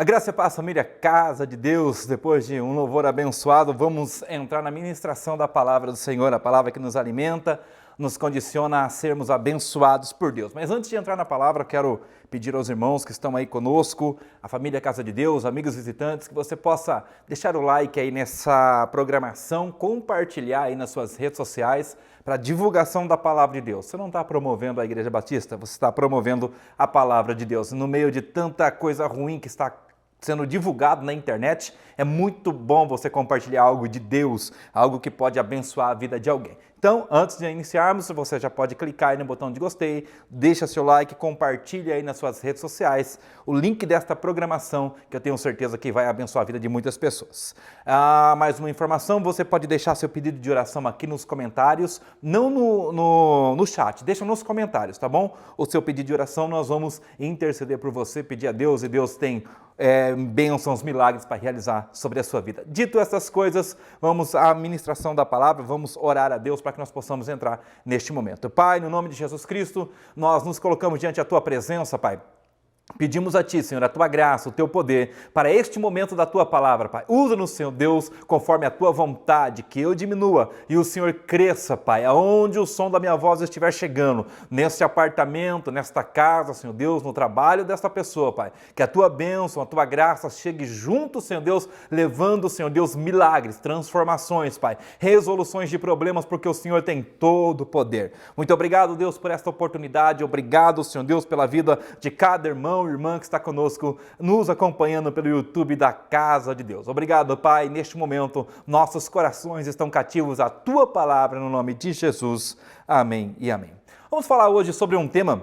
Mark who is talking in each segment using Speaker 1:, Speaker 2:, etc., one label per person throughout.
Speaker 1: A graça e a paz, família, casa de Deus. Depois de um louvor abençoado, vamos entrar na ministração da palavra do Senhor, a palavra que nos alimenta, nos condiciona a sermos abençoados por Deus. Mas antes de entrar na palavra, eu quero pedir aos irmãos que estão aí conosco, a família Casa de Deus, amigos visitantes, que você possa deixar o like aí nessa programação, compartilhar aí nas suas redes sociais para a divulgação da palavra de Deus. Você não está promovendo a Igreja Batista, você está promovendo a palavra de Deus. No meio de tanta coisa ruim que está sendo divulgado na internet, é muito bom você compartilhar algo de Deus, algo que pode abençoar a vida de alguém. Então, antes de iniciarmos, você já pode clicar aí no botão de gostei, deixa seu like, compartilha aí nas suas redes sociais o link desta programação, que eu tenho certeza que vai abençoar a vida de muitas pessoas. Mais uma informação, você pode deixar seu pedido de oração aqui nos comentários, não no chat, deixa nos comentários, tá bom? O seu pedido de oração, nós vamos interceder por você, pedir a Deus, e Deus tem bênçãos, milagres para realizar sobre a sua vida. Dito essas coisas, vamos à ministração da palavra, vamos orar a Deus para que nós possamos entrar neste momento. Pai, no nome de Jesus Cristo, nós nos colocamos diante da Tua presença, Pai. Pedimos a Ti, Senhor, a Tua graça, o Teu poder, para este momento da Tua palavra, Pai. Usa-nos, Senhor Deus, conforme a Tua vontade, que eu diminua e o Senhor cresça, Pai, aonde o som da minha voz estiver chegando, neste apartamento, nesta casa, Senhor Deus, no trabalho desta pessoa, Pai. Que a Tua bênção, a Tua graça chegue junto, Senhor Deus, levando, Senhor Deus, milagres, transformações, Pai, resoluções de problemas, porque o Senhor tem todo o poder. Muito obrigado, Deus, por esta oportunidade. Obrigado, Senhor Deus, pela vida de cada irmão e irmã que está conosco, nos acompanhando pelo YouTube da Casa de Deus. Obrigado, Pai. Neste momento, nossos corações estão cativos à Tua palavra, no nome de Jesus. Amém e amém. Vamos falar hoje sobre um tema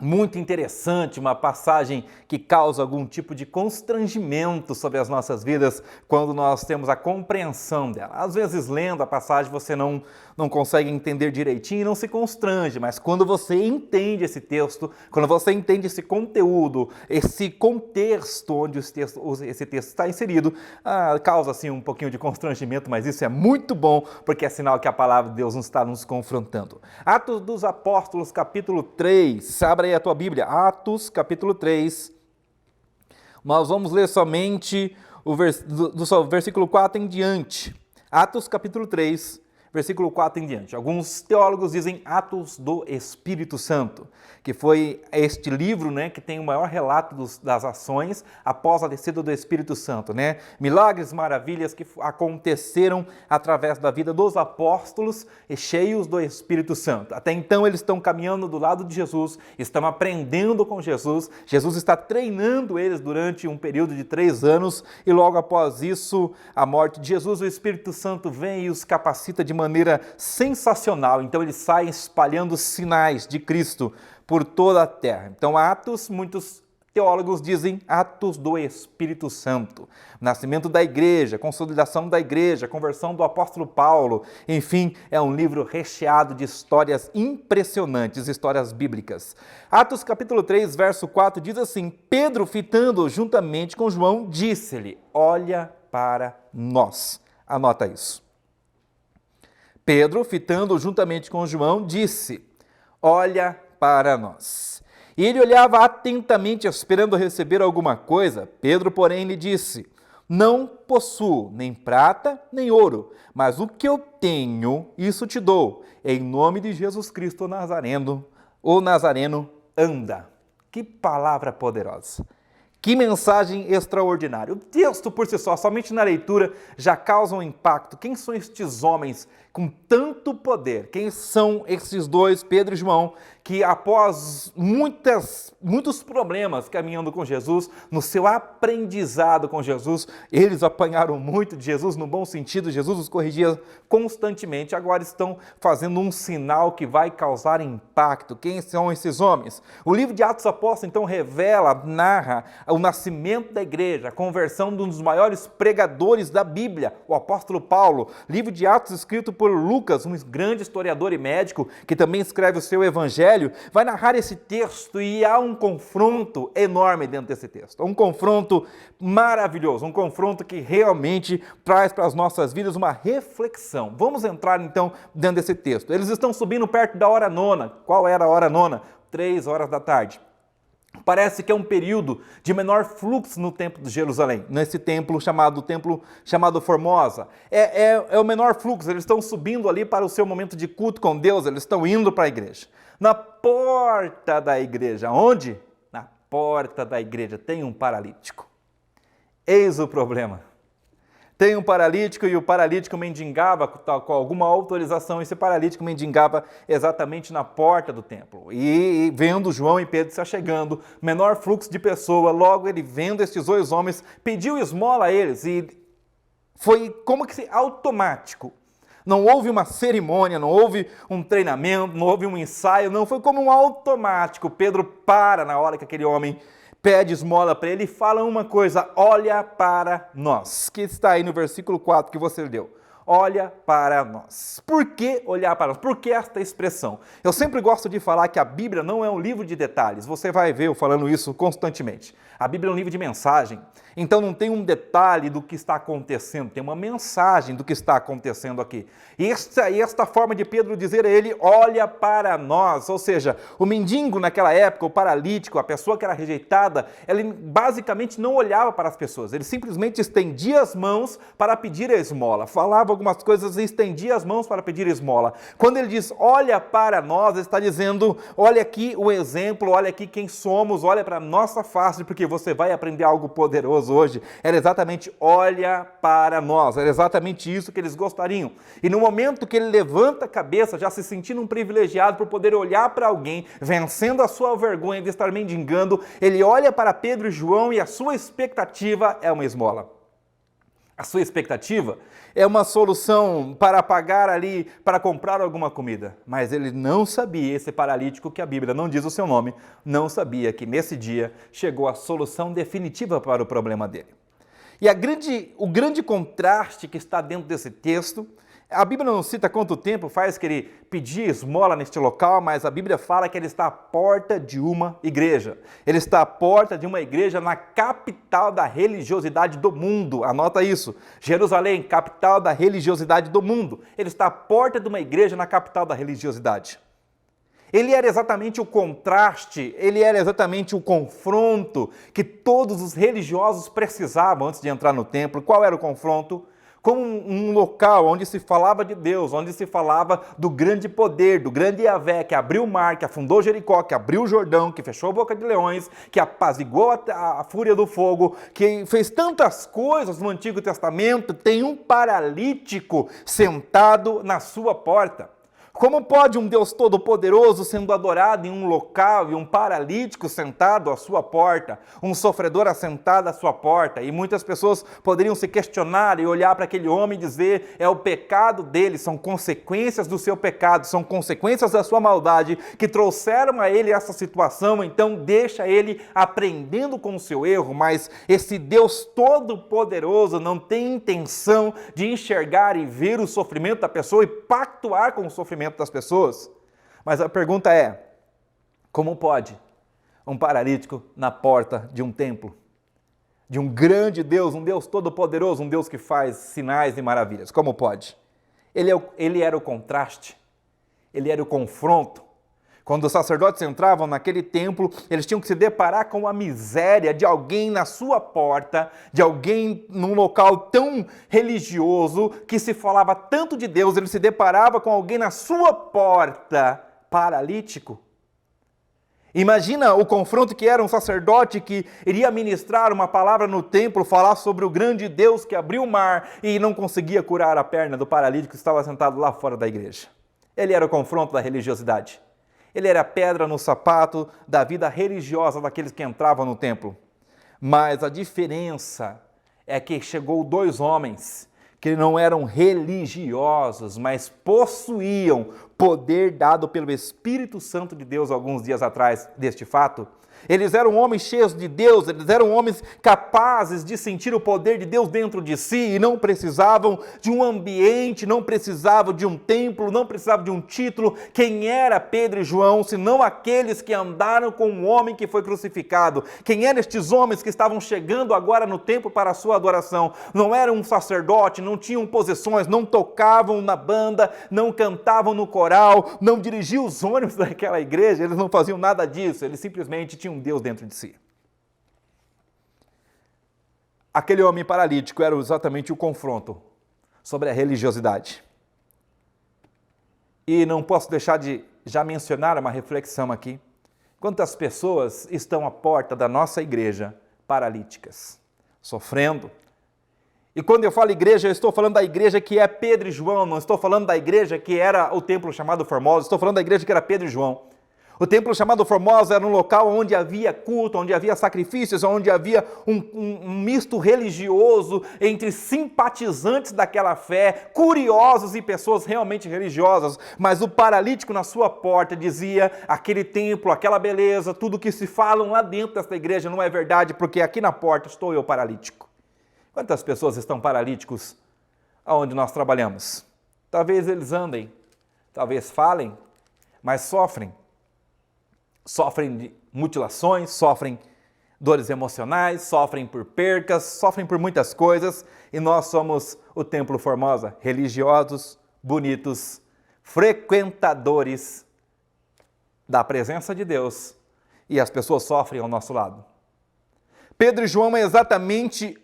Speaker 1: muito interessante, uma passagem que causa algum tipo de constrangimento sobre as nossas vidas quando nós temos a compreensão dela. Às vezes, lendo a passagem, você não consegue entender direitinho e não se constrange, mas quando você entende esse texto, quando você entende esse conteúdo, esse contexto onde esse texto está inserido, causa assim um pouquinho de constrangimento, mas isso é muito bom, porque é sinal que a palavra de Deus não está nos confrontando. Atos dos Apóstolos, capítulo 3, abra aí a tua Bíblia, Atos, capítulo 3, nós vamos ler somente do versículo 4 em diante. Atos, capítulo 3, versículo 4 em diante. Alguns teólogos dizem Atos do Espírito Santo, que foi este livro, né, que tem o maior relato das ações após a descida do Espírito Santo, né? Milagres, maravilhas que aconteceram através da vida dos apóstolos e cheios do Espírito Santo. Até então eles estão caminhando do lado de Jesus, estão aprendendo com Jesus, Jesus está treinando eles durante um período de 3 anos e logo após isso, a morte de Jesus, o Espírito Santo vem e os capacita de maneira sensacional. Então eles saem espalhando sinais de Cristo por toda a terra. Então Atos, muitos teólogos dizem Atos do Espírito Santo. Nascimento da igreja, consolidação da igreja, conversão do apóstolo Paulo. Enfim, é um livro recheado de histórias impressionantes, histórias bíblicas. Atos capítulo 3, verso 4 diz assim: Pedro, fitando juntamente com João, disse-lhe: olha para nós. Anota isso. Pedro, fitando juntamente com João, disse: olha para nós. E ele olhava atentamente, esperando receber alguma coisa. Pedro, porém, lhe disse: não possuo nem prata, nem ouro, mas o que eu tenho, isso te dou. Em nome de Jesus Cristo o Nazareno, anda. Que palavra poderosa! Que mensagem extraordinária. O texto por si só, somente na leitura, já causa um impacto. Quem são estes homens com tanto poder? Quem são esses dois, Pedro e João, que após muitos problemas caminhando com Jesus, no seu aprendizado com Jesus, eles apanharam muito de Jesus, no bom sentido, Jesus os corrigia constantemente, agora estão fazendo um sinal que vai causar impacto. Quem são esses homens? O livro de Atos Apóstolos, então, narra o nascimento da igreja, a conversão de um dos maiores pregadores da Bíblia, o apóstolo Paulo. Livro de Atos escrito por Lucas, um grande historiador e médico, que também escreve o seu evangelho, vai narrar esse texto e há um confronto enorme dentro desse texto. Um confronto maravilhoso, um confronto que realmente traz para as nossas vidas uma reflexão. Vamos entrar então dentro desse texto. Eles estão subindo perto da hora nona. Qual era a hora nona? 3 horas da tarde. Parece que é um período de menor fluxo no templo de Jerusalém, nesse templo chamado Formosa. É o menor fluxo, eles estão subindo ali para o seu momento de culto com Deus, eles estão indo para a igreja. Na porta da igreja, onde? Na porta da igreja tem um paralítico. Eis o problema. Tem um paralítico e o paralítico mendigava com alguma autorização. Esse paralítico mendigava exatamente na porta do templo. E vendo João e Pedro se achegando, menor fluxo de pessoa, logo ele vendo estes dois homens, pediu esmola a eles e foi como que automático. Não houve uma cerimônia, não houve um treinamento, não houve um ensaio, não, foi como um automático. Pedro para na hora que aquele homem pede esmola para ele e fala uma coisa: olha para nós, que está aí no versículo 4 que você leu. Olha para nós. Por que olhar para nós? Por que esta expressão? Eu sempre gosto de falar que a Bíblia não é um livro de detalhes. Você vai ver eu falando isso constantemente. A Bíblia é um livro de mensagem. Então não tem um detalhe do que está acontecendo, tem uma mensagem do que está acontecendo aqui. E esta forma de Pedro dizer a ele, olha para nós, ou seja, o mendigo naquela época, o paralítico, a pessoa que era rejeitada, ele basicamente não olhava para as pessoas, ele simplesmente estendia as mãos para pedir a esmola, falava algumas coisas e estendia as mãos para pedir a esmola. Quando ele diz, olha para nós, ele está dizendo, olha aqui o exemplo, olha aqui quem somos, olha para a nossa face, porque você vai aprender algo poderoso hoje. Era exatamente olha para nós, era exatamente isso que eles gostariam. E no momento que ele levanta a cabeça, já se sentindo um privilegiado por poder olhar para alguém, vencendo a sua vergonha de estar mendigando, ele olha para Pedro e João e a sua expectativa é uma esmola. A sua expectativa é uma solução para pagar ali, para comprar alguma comida. Mas ele não sabia, esse paralítico, que a Bíblia não diz o seu nome, não sabia que nesse dia chegou a solução definitiva para o problema dele. E o grande contraste que está dentro desse texto, a Bíblia não cita quanto tempo faz que ele pedia esmola neste local, mas a Bíblia fala que ele está à porta de uma igreja. Ele está à porta de uma igreja na capital da religiosidade do mundo. Anota isso. Jerusalém, capital da religiosidade do mundo. Ele está à porta de uma igreja na capital da religiosidade. Ele era exatamente o contraste, ele era exatamente o confronto que todos os religiosos precisavam antes de entrar no templo. Qual era o confronto? Como um local onde se falava de Deus, onde se falava do grande poder, do grande Yahvé, que abriu o mar, que afundou Jericó, que abriu o Jordão, que fechou a boca de leões, que apaziguou a fúria do fogo, que fez tantas coisas no Antigo Testamento, tem um paralítico sentado na sua porta. Como pode um Deus todo-poderoso sendo adorado em um local e um paralítico sentado à sua porta, um sofredor assentado à sua porta? E muitas pessoas poderiam se questionar e olhar para aquele homem e dizer, é o pecado dele, são consequências do seu pecado, são consequências da sua maldade que trouxeram a ele essa situação, então deixa ele aprendendo com o seu erro, mas esse Deus todo-poderoso não tem intenção de enxergar e ver o sofrimento da pessoa e pactuar com o sofrimento das pessoas. Mas a pergunta é, como pode um paralítico na porta de um templo, de um grande Deus, um Deus todo-poderoso, um Deus que faz sinais e maravilhas, como pode? Ele era o contraste, ele era o confronto. Quando os sacerdotes entravam naquele templo, eles tinham que se deparar com a miséria de alguém na sua porta, de alguém num local tão religioso, que se falava tanto de Deus, ele se deparava com alguém na sua porta, paralítico. Imagina o confronto que era um sacerdote que iria ministrar uma palavra no templo, falar sobre o grande Deus que abriu o mar e não conseguia curar a perna do paralítico que estava sentado lá fora da igreja. Ele era o confronto da religiosidade. Ele era a pedra no sapato da vida religiosa daqueles que entravam no templo. Mas a diferença é que chegou dois homens que não eram religiosos, mas possuíam poder dado pelo Espírito Santo de Deus alguns dias atrás deste fato. Eles eram homens cheios de Deus, eles eram homens capazes de sentir o poder de Deus dentro de si e não precisavam de um ambiente, não precisavam de um templo, não precisavam de um título. Quem era Pedro e João, senão aqueles que andaram com o homem que foi crucificado? Quem eram estes homens que estavam chegando agora no templo para a sua adoração? Não eram um sacerdote, não tinham posições, não tocavam na banda, não cantavam no coral, não dirigiam os ônibus daquela igreja, eles não faziam nada disso, eles simplesmente tinham um Deus dentro de si. Aquele homem paralítico era exatamente o confronto sobre a religiosidade. E não posso deixar de já mencionar uma reflexão aqui. Quantas pessoas estão à porta da nossa igreja paralíticas, sofrendo? E quando eu falo igreja, eu estou falando da igreja que é Pedro e João, não estou falando da igreja que era o templo chamado Formosa, estou falando da igreja que era Pedro e João. O templo chamado Formosa era um local onde havia culto, onde havia sacrifícios, onde havia um misto religioso entre simpatizantes daquela fé, curiosos e pessoas realmente religiosas. Mas o paralítico na sua porta dizia, aquele templo, aquela beleza, tudo que se falam lá dentro dessa igreja não é verdade, porque aqui na porta estou eu paralítico. Quantas pessoas estão paralíticos aonde nós trabalhamos? Talvez eles andem, talvez falem, mas sofrem. Sofrem de mutilações, sofrem dores emocionais, sofrem por percas, sofrem por muitas coisas, e nós somos o Templo Formosa, religiosos, bonitos, frequentadores da presença de Deus, e as pessoas sofrem ao nosso lado. Pedro e João é exatamente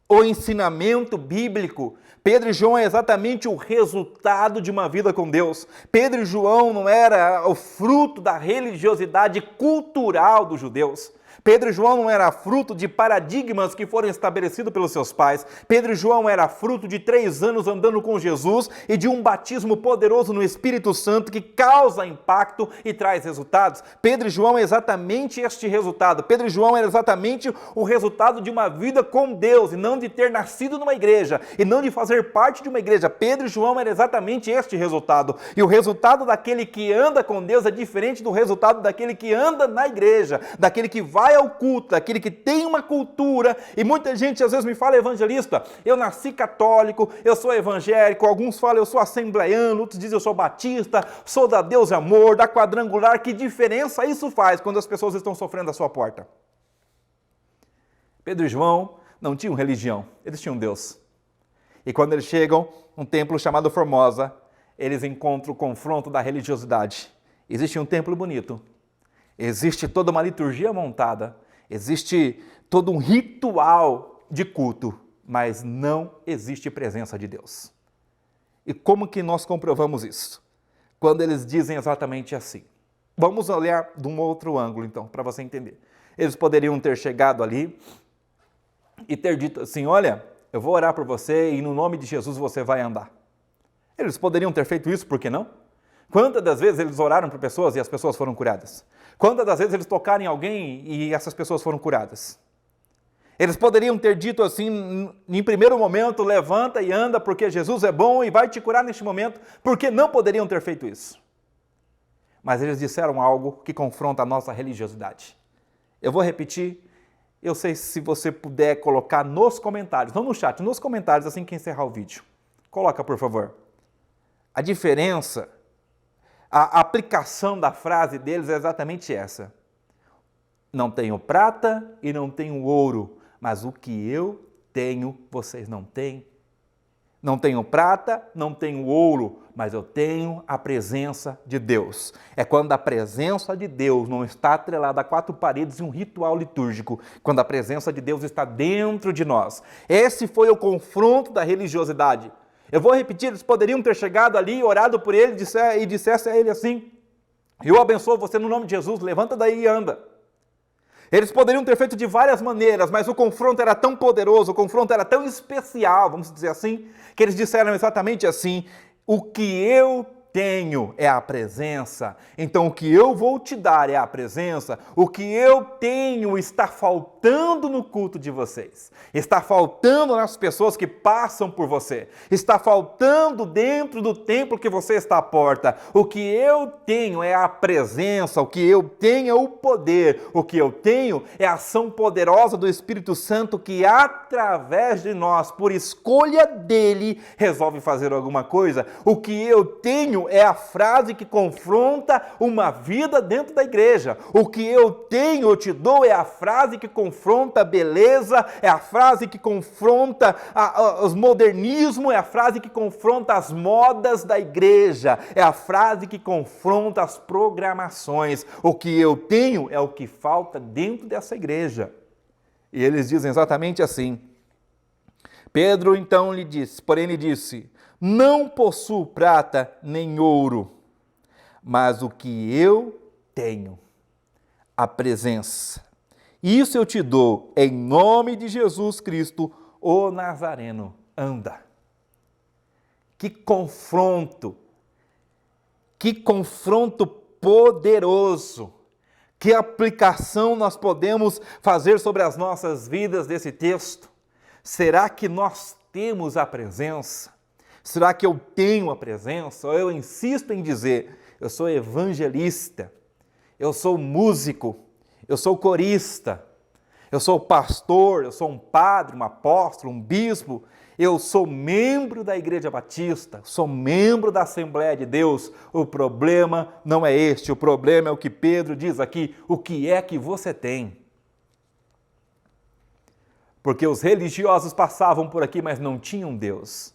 Speaker 1: o ensinamento bíblico. Pedro e João é exatamente o resultado de uma vida com Deus. Pedro e João não era o fruto da religiosidade cultural dos judeus. Pedro e João não era fruto de paradigmas que foram estabelecidos pelos seus pais. Pedro e João era fruto de 3 anos andando com Jesus e de um batismo poderoso no Espírito Santo que causa impacto e traz resultados. Pedro e João é exatamente este resultado. Pedro e João era exatamente o resultado de uma vida com Deus e não de ter nascido numa igreja e não de fazer parte de uma igreja. Pedro e João era exatamente este resultado. E o resultado daquele que anda com Deus é diferente do resultado daquele que anda na igreja, daquele que vai ao culto, daquele que tem uma cultura. E muita gente às vezes me fala, evangelista, eu nasci católico, eu sou evangélico, alguns falam eu sou assembleiano, outros dizem eu sou batista, sou da Deus e Amor, da Quadrangular. Que diferença isso faz quando as pessoas estão sofrendo à sua porta? Pedro e João não tinham religião, eles tinham Deus. E quando eles chegam num templo chamado Formosa, eles encontram o confronto da religiosidade. Existe um templo bonito, existe toda uma liturgia montada, existe todo um ritual de culto, mas não existe presença de Deus. E como que nós comprovamos isso? Quando eles dizem exatamente assim. Vamos olhar de um outro ângulo, então, para você entender. Eles poderiam ter chegado ali e ter dito assim, olha, eu vou orar por você e no nome de Jesus você vai andar. Eles poderiam ter feito isso, por que não? Quantas das vezes eles oraram por pessoas e as pessoas foram curadas? Quantas das vezes eles tocaram em alguém e essas pessoas foram curadas? Eles poderiam ter dito assim, em primeiro momento, levanta e anda porque Jesus é bom e vai te curar neste momento. Por que não poderiam ter feito isso? Mas eles disseram algo que confronta a nossa religiosidade. Eu vou repetir, eu sei se você puder colocar nos comentários, não no chat, nos comentários assim que encerrar o vídeo. Coloca, por favor. A diferença, a aplicação da frase deles é exatamente essa. Não tenho prata e não tenho ouro, mas o que eu tenho, vocês não têm. Não tenho prata, não tenho ouro, mas eu tenho a presença de Deus. É quando a presença de Deus não está atrelada a 4 paredes e um ritual litúrgico, quando a presença de Deus está dentro de nós. Esse foi o confronto da religiosidade. Eu vou repetir, eles poderiam ter chegado ali, orado por ele e dissesse a ele assim, eu abençoo você no nome de Jesus, levanta daí e anda. Eles poderiam ter feito de várias maneiras, mas o confronto era tão poderoso, o confronto era tão especial, vamos dizer assim, que eles disseram exatamente assim, o que eu tenho é a presença, então o que eu vou te dar é a presença, o que eu tenho está faltando no culto de vocês, está faltando nas pessoas que passam por você, está faltando dentro do templo que você está à porta, o que eu tenho é a presença, o que eu tenho é o poder, o que eu tenho é a ação poderosa do Espírito Santo que através de nós, por escolha dele, resolve fazer alguma coisa, o que eu tenho tenho é a frase que confronta uma vida dentro da igreja. O que eu tenho, eu te dou, é a frase que confronta a beleza, é a frase que confronta os modernismos, é a frase que confronta as modas da igreja, é a frase que confronta as programações. O que eu tenho é o que falta dentro dessa igreja. E eles dizem exatamente assim. Pedro então lhe disse, não possuo prata nem ouro, mas o que eu tenho, a presença. Isso eu te dou em nome de Jesus Cristo, o Nazareno. Anda. Que confronto poderoso. Que aplicação nós podemos fazer sobre as nossas vidas desse texto? Será que nós temos a presença? Será que eu tenho a presença? Eu insisto em dizer, eu sou evangelista, eu sou músico, eu sou corista, eu sou pastor, eu sou um padre, um apóstolo, um bispo, eu sou membro da Igreja Batista, sou membro da Assembleia de Deus. O problema não é este, o problema é o que Pedro diz aqui, o que é que você tem? Porque os religiosos passavam por aqui, mas não tinham Deus.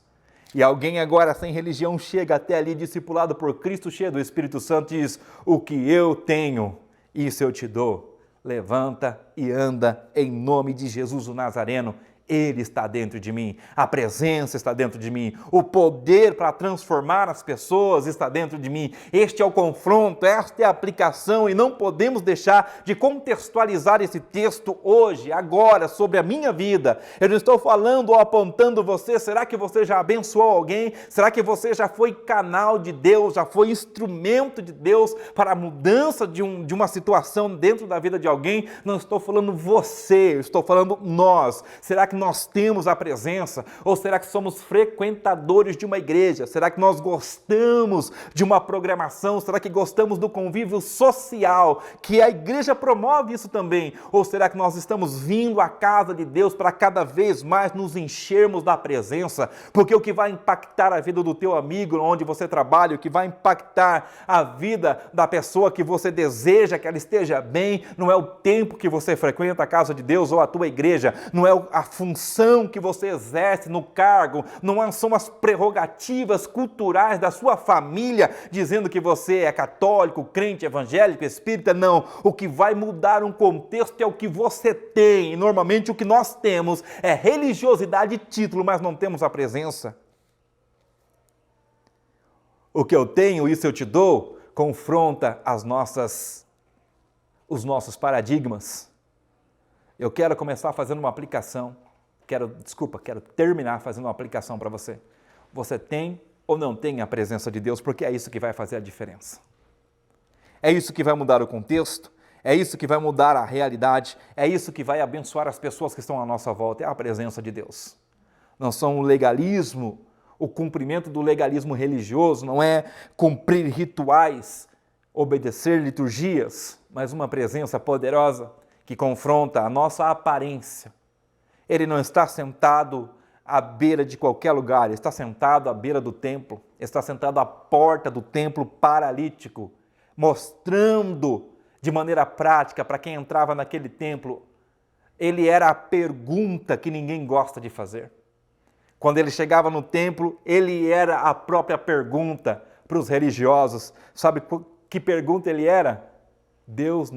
Speaker 1: E alguém agora sem religião chega até ali, discipulado por Cristo, cheio do Espírito Santo, e diz, o que eu tenho, isso eu te dou. Levanta e anda em nome de Jesus o Nazareno. Ele está dentro de mim, a presença está dentro de mim, o poder para transformar as pessoas está dentro de mim. Este é o confronto, esta é a aplicação e não podemos deixar de contextualizar esse texto hoje, agora, sobre a minha vida. Eu não estou falando ou apontando você, será que você já abençoou alguém? Será que você já foi canal de Deus, já foi instrumento de Deus para a mudança de uma situação dentro da vida de alguém? Não estou falando você, estou falando nós. Será que nós temos a presença? Ou será que somos frequentadores de uma igreja? Será que nós gostamos de uma programação? Será que gostamos do convívio social? Que a igreja promove isso também? Ou será que nós estamos vindo à casa de Deus para cada vez mais nos enchermos da presença? Porque o que vai impactar a vida do teu amigo onde você trabalha, o que vai impactar a vida da pessoa que você deseja que ela esteja bem, não é o tempo que você frequenta a casa de Deus ou a tua igreja, não é a função que você exerce no cargo, não são as prerrogativas culturais da sua família, dizendo que você é católico, crente, evangélico, espírita, não. O que vai mudar um contexto é o que você tem, e normalmente o que nós temos é religiosidade e título, mas não temos a presença. O que eu tenho, isso eu te dou, confronta os nossos paradigmas. Eu quero começar fazendo uma aplicação, quero terminar fazendo uma aplicação para você. Você tem ou não tem a presença de Deus? Porque é isso que vai fazer a diferença. É isso que vai mudar o contexto, é isso que vai mudar a realidade, é isso que vai abençoar as pessoas que estão à nossa volta, é a presença de Deus. Não são o legalismo, o cumprimento do legalismo religioso, não é cumprir rituais, obedecer liturgias, mas uma presença poderosa que confronta a nossa aparência. Ele não está sentado à beira de qualquer lugar, ele está sentado à beira do templo, está sentado à porta do templo paralítico, mostrando de maneira prática para quem entrava naquele templo, ele era a pergunta que ninguém gosta de fazer. Quando ele chegava no templo, ele era a própria pergunta para os religiosos. Sabe que pergunta ele era? Deus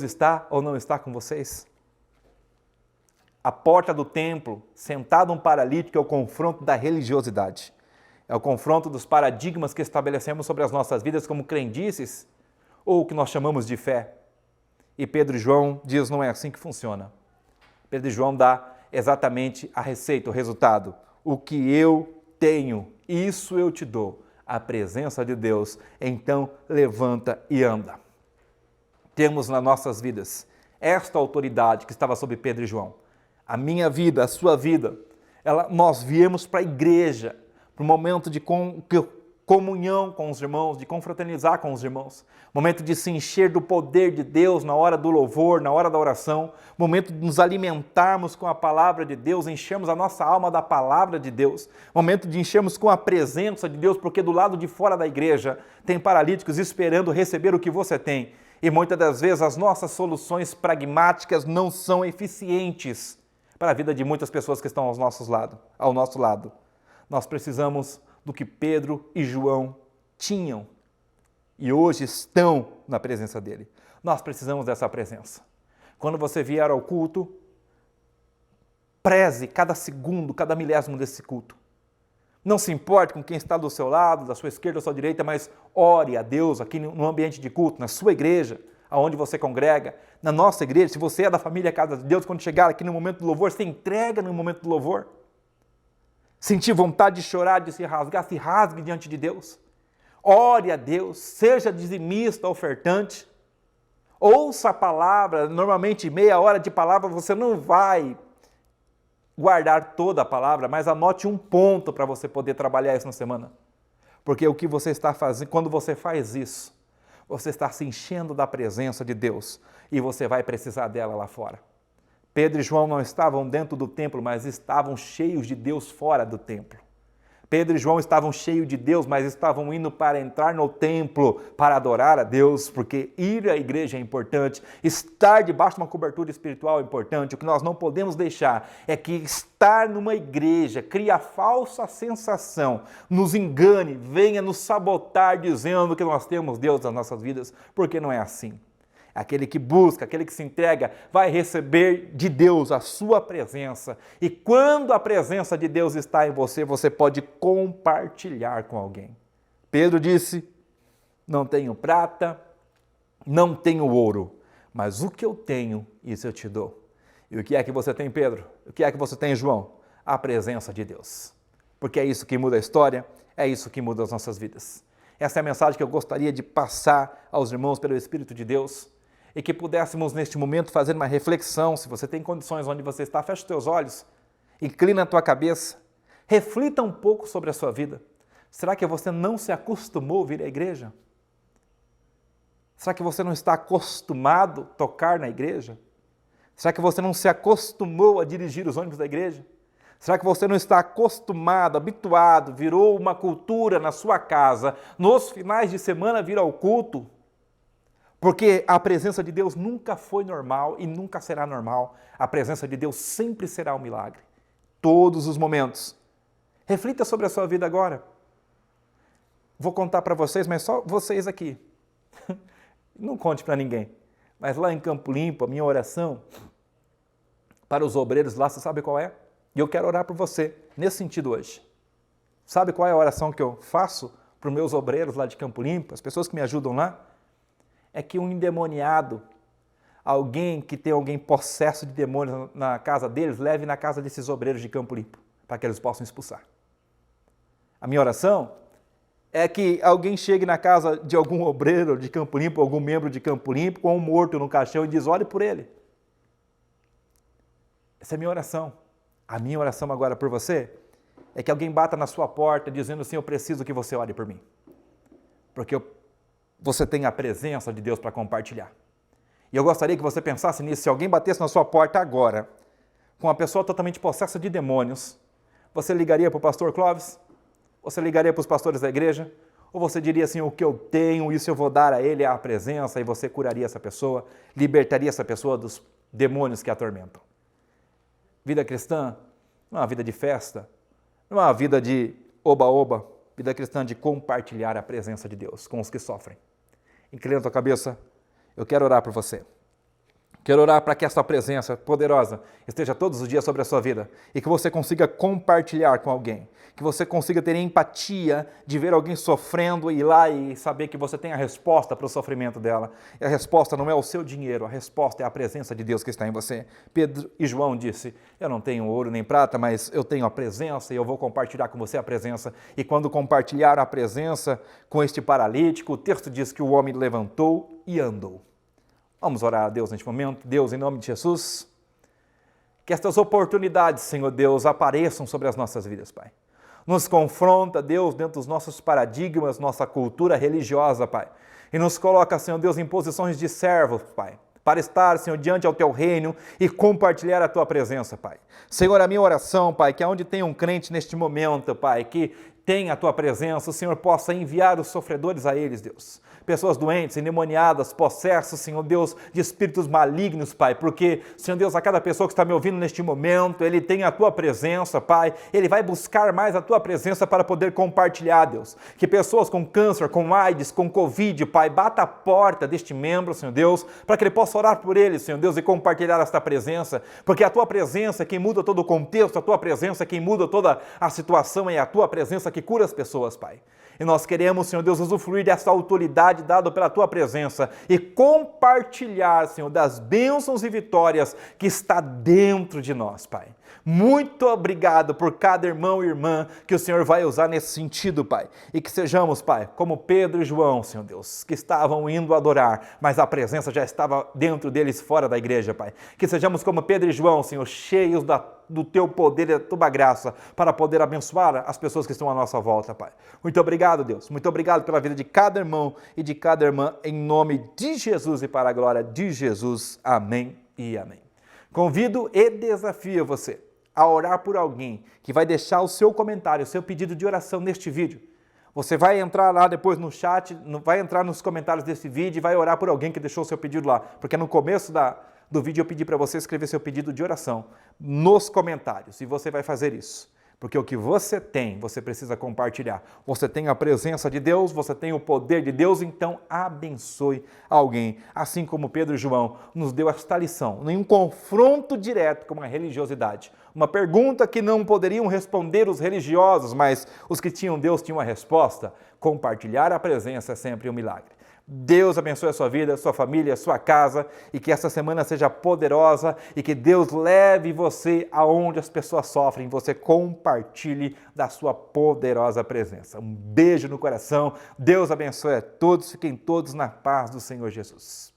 Speaker 1: está ou não está com vocês? A porta do templo, sentado um paralítico, é o confronto da religiosidade. É o confronto dos paradigmas que estabelecemos sobre as nossas vidas como crendices, ou o que nós chamamos de fé. E Pedro e João diz, não é assim que funciona. Pedro e João dá exatamente a receita, o resultado. O que eu tenho, isso eu te dou. A presença de Deus, então levanta e anda. Temos nas nossas vidas esta autoridade que estava sobre Pedro e João. A minha vida, a sua vida, nós viemos para a igreja, para um momento de comunhão com os irmãos, de confraternizar com os irmãos, momento de se encher do poder de Deus na hora do louvor, na hora da oração, momento de nos alimentarmos com a palavra de Deus, enchermos a nossa alma da palavra de Deus, momento de enchermos com a presença de Deus, porque do lado de fora da igreja tem paralíticos esperando receber o que você tem. E muitas das vezes as nossas soluções pragmáticas não são eficientes para a vida de muitas pessoas que estão ao nosso lado. Nós precisamos do que Pedro e João tinham e hoje estão na presença dele. Nós precisamos dessa presença. Quando você vier ao culto, preze cada segundo, cada milésimo desse culto. Não se importe com quem está do seu lado, da sua esquerda ou da sua direita, mas ore a Deus aqui no ambiente de culto, na sua igreja, aonde você congrega, na nossa igreja. Se você é da família Casa de Deus, quando chegar aqui no momento do louvor, você entrega no momento do louvor. Sentir vontade de chorar, de se rasgar, se rasgue diante de Deus. Ore a Deus, seja dizimista, ofertante. Ouça a palavra, normalmente meia hora de palavra, você não vai guardar toda a palavra, mas anote um ponto para você poder trabalhar isso na semana. Porque o que você está fazendo, quando você faz isso, você está se enchendo da presença de Deus e você vai precisar dela lá fora. Pedro e João não estavam dentro do templo, mas estavam cheios de Deus fora do templo. Pedro e João estavam cheios de Deus, mas estavam indo para entrar no templo para adorar a Deus, porque ir à igreja é importante, estar debaixo de uma cobertura espiritual é importante. O que nós não podemos deixar é que estar numa igreja crie a falsa sensação, nos engane, venha nos sabotar dizendo que nós temos Deus nas nossas vidas, porque não é assim. Aquele que busca, aquele que se entrega, vai receber de Deus a sua presença. E quando a presença de Deus está em você, você pode compartilhar com alguém. Pedro disse, não tenho prata, não tenho ouro, mas o que eu tenho, isso eu te dou. E o que é que você tem, Pedro? O que é que você tem, João? A presença de Deus. Porque é isso que muda a história, é isso que muda as nossas vidas. Essa é a mensagem que eu gostaria de passar aos irmãos pelo Espírito de Deus. E que pudéssemos neste momento fazer uma reflexão, se você tem condições onde você está, feche os teus olhos, inclina a tua cabeça, reflita um pouco sobre a sua vida. Será que você não se acostumou a vir à igreja? Será que você não está acostumado a tocar na igreja? Será que você não se acostumou a dirigir os ônibus da igreja? Será que você não está acostumado, habituado, virou uma cultura na sua casa, nos finais de semana vir ao culto? Porque a presença de Deus nunca foi normal e nunca será normal. A presença de Deus sempre será um milagre. Todos os momentos. Reflita sobre a sua vida agora. Vou contar para vocês, mas só vocês aqui. Não conte para ninguém. Mas lá em Campo Limpo, a minha oração para os obreiros lá, você sabe qual é? E eu quero orar por você nesse sentido hoje. Sabe qual é a oração que eu faço para os meus obreiros lá de Campo Limpo, as pessoas que me ajudam lá? É que um endemoniado, alguém que tem alguém possesso de demônios na casa deles, leve na casa desses obreiros de Campo Limpo, para que eles possam expulsar. A minha oração é que alguém chegue na casa de algum obreiro de Campo Limpo, algum membro de Campo Limpo, com um morto no caixão e diz, ore por ele. Essa é a minha oração. A minha oração agora por você é que alguém bata na sua porta dizendo assim, eu preciso que você ore por mim. Porque você tem a presença de Deus para compartilhar. E eu gostaria que você pensasse nisso, se alguém batesse na sua porta agora, com uma pessoa totalmente possessa de demônios, você ligaria para o pastor Clóvis? Você ligaria para os pastores da igreja? Ou você diria assim, o que eu tenho, isso eu vou dar a ele, a presença, e você curaria essa pessoa, libertaria essa pessoa dos demônios que a atormentam? Vida cristã não é uma vida de festa, não é uma vida de oba-oba, vida cristã de compartilhar a presença de Deus com os que sofrem. Inclina a tua cabeça, eu quero orar por você. Quero orar para que essa presença poderosa esteja todos os dias sobre a sua vida e que você consiga compartilhar com alguém, que você consiga ter empatia de ver alguém sofrendo e ir lá e saber que você tem a resposta para o sofrimento dela. E a resposta não é o seu dinheiro, a resposta é a presença de Deus que está em você. Pedro e João disse, eu não tenho ouro nem prata, mas eu tenho a presença e eu vou compartilhar com você a presença. E quando compartilharam a presença com este paralítico, o texto diz que o homem levantou e andou. Vamos orar a Deus neste momento. Deus, em nome de Jesus, que estas oportunidades, Senhor Deus, apareçam sobre as nossas vidas, Pai. Nos confronta, Deus, dentro dos nossos paradigmas, nossa cultura religiosa, Pai. E nos coloca, Senhor Deus, em posições de servos, Pai, para estar, Senhor, diante ao Teu reino e compartilhar a Tua presença, Pai. Senhor, a minha oração, Pai, que aonde tem um crente neste momento, Pai, que tem a Tua presença, o Senhor possa enviar os sofredores a eles, Deus. Pessoas doentes, endemoniadas, possessas, Senhor Deus, de espíritos malignos, Pai, porque, Senhor Deus, a cada pessoa que está me ouvindo neste momento, ele tem a Tua presença, Pai, ele vai buscar mais a Tua presença para poder compartilhar, Deus. Que pessoas com câncer, com AIDS, com Covid, Pai, bata a porta deste membro, Senhor Deus, para que ele possa orar por ele, Senhor Deus, e compartilhar esta presença, porque a Tua presença é quem muda todo o contexto, a Tua presença é quem muda toda a situação, é a Tua presença que cura as pessoas, Pai. E nós queremos, Senhor Deus, usufruir dessa autoridade dada pela Tua presença e compartilhar, Senhor, das bênçãos e vitórias que está dentro de nós, Pai. Muito obrigado por cada irmão e irmã que o Senhor vai usar nesse sentido, Pai. E que sejamos, Pai, como Pedro e João, Senhor Deus, que estavam indo adorar, mas a presença já estava dentro deles fora da igreja, Pai. Que sejamos como Pedro e João, Senhor, cheios do Teu poder e da Tua graça para poder abençoar as pessoas que estão à nossa volta, Pai. Muito obrigado, Deus. Muito obrigado pela vida de cada irmão e de cada irmã, em nome de Jesus e para a glória de Jesus. Amém e amém. Convido e desafio você a orar por alguém que vai deixar o seu comentário, o seu pedido de oração neste vídeo. Você vai entrar lá depois no chat, vai entrar nos comentários desse vídeo e vai orar por alguém que deixou o seu pedido lá, porque no começo do vídeo eu pedi para você escrever seu pedido de oração nos comentários, e você vai fazer isso. Porque o que você tem, você precisa compartilhar. Você tem a presença de Deus, você tem o poder de Deus, então abençoe alguém. Assim como Pedro e João nos deu esta lição, em um confronto direto com a religiosidade. Uma pergunta que não poderiam responder os religiosos, mas os que tinham Deus tinham a resposta. Compartilhar a presença é sempre um milagre. Deus abençoe a sua vida, a sua família, a sua casa, e que essa semana seja poderosa e que Deus leve você aonde as pessoas sofrem, você compartilhe da sua poderosa presença. Um beijo no coração, Deus abençoe a todos, fiquem todos na paz do Senhor Jesus.